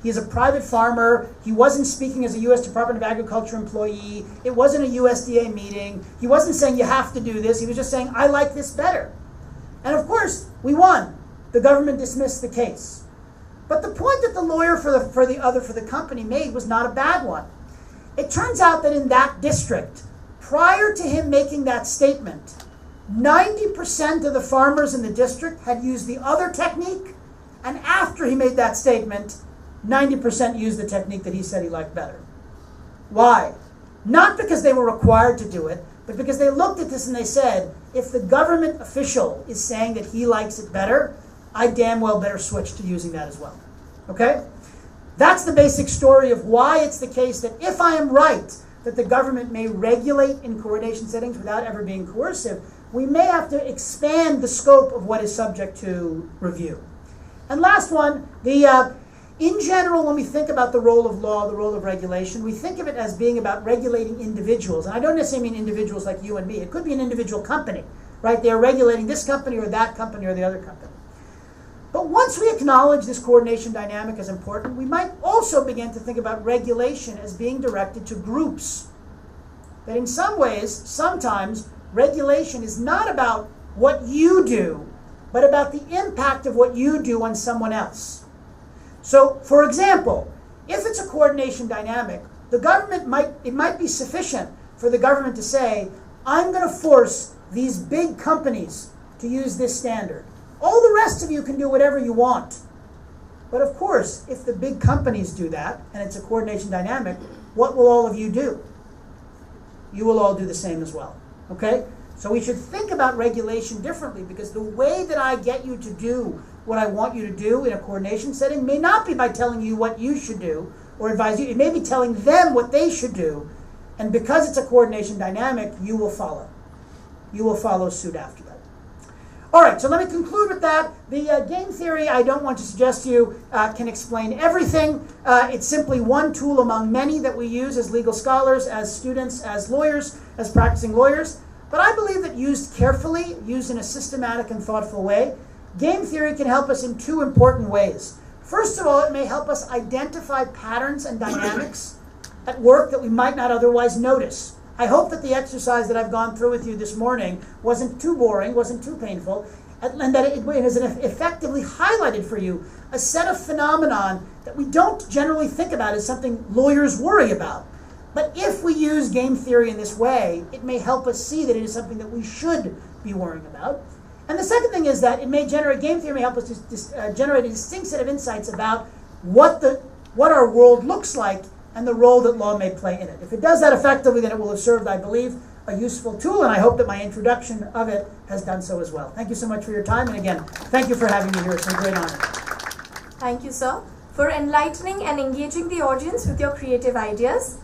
He's a private farmer. He wasn't speaking as a U.S. Department of Agriculture employee. It wasn't a USDA meeting. He wasn't saying you have to do this. He was just saying, I like this better. And of course, we won. The government dismissed the case. But the point that the lawyer for the company made was not a bad one. It turns out that in that district, prior to him making that statement, 90% of the farmers in the district had used the other technique, and after he made that statement, 90% used the technique that he said he liked better. Why? Not because they were required to do it, but because they looked at this and they said, if the government official is saying that he likes it better, I damn well better switch to using that as well. Okay? That's the basic story of why it's the case that if I am right that the government may regulate in coordination settings without ever being coercive, we may have to expand the scope of what is subject to review. And last one, in general, when we think about the role of law, the role of regulation, we think of it as being about regulating individuals. And I don't necessarily mean individuals like you and me. It could be an individual company, right? They're regulating this company or that company or the other company. But once we acknowledge this coordination dynamic as important, we might also begin to think about regulation as being directed to groups. That in some ways, sometimes, regulation is not about what you do, but about the impact of what you do on someone else. So, for example, if it's a coordination dynamic, it might be sufficient for the government to say, I'm going to force these big companies to use this standard. All the rest of you can do whatever you want. But of course, if the big companies do that, and it's a coordination dynamic, what will all of you do? You will all do the same as well. Okay? So we should think about regulation differently, because the way that I get you to do what I want you to do in a coordination setting may not be by telling you what you should do or advise you. It may be telling them what they should do. And because it's a coordination dynamic, you will follow. You will follow suit after that. All right, so let me conclude with that. The game theory, I don't want to suggest to you, can explain everything. It's simply one tool among many that we use as legal scholars, as students, as lawyers, as practicing lawyers. But I believe that used carefully, used in a systematic and thoughtful way, game theory can help us in two important ways. First of all, it may help us identify patterns and dynamics at work that we might not otherwise notice. I hope that the exercise that I've gone through with you this morning wasn't too boring, wasn't too painful, and that it has effectively highlighted for you a set of phenomenon that we don't generally think about as something lawyers worry about. But if we use game theory in this way, it may help us see that it is something that we should be worrying about. And the second thing is that game theory may help us to generate a distinct set of insights about what our world looks like and the role that law may play in it. If it does that effectively, then it will have served, I believe, a useful tool, and I hope that my introduction of it has done so as well. Thank you so much for your time, and again, thank you for having me here. It's a great honor. Thank you, sir, for enlightening and engaging the audience with your creative ideas.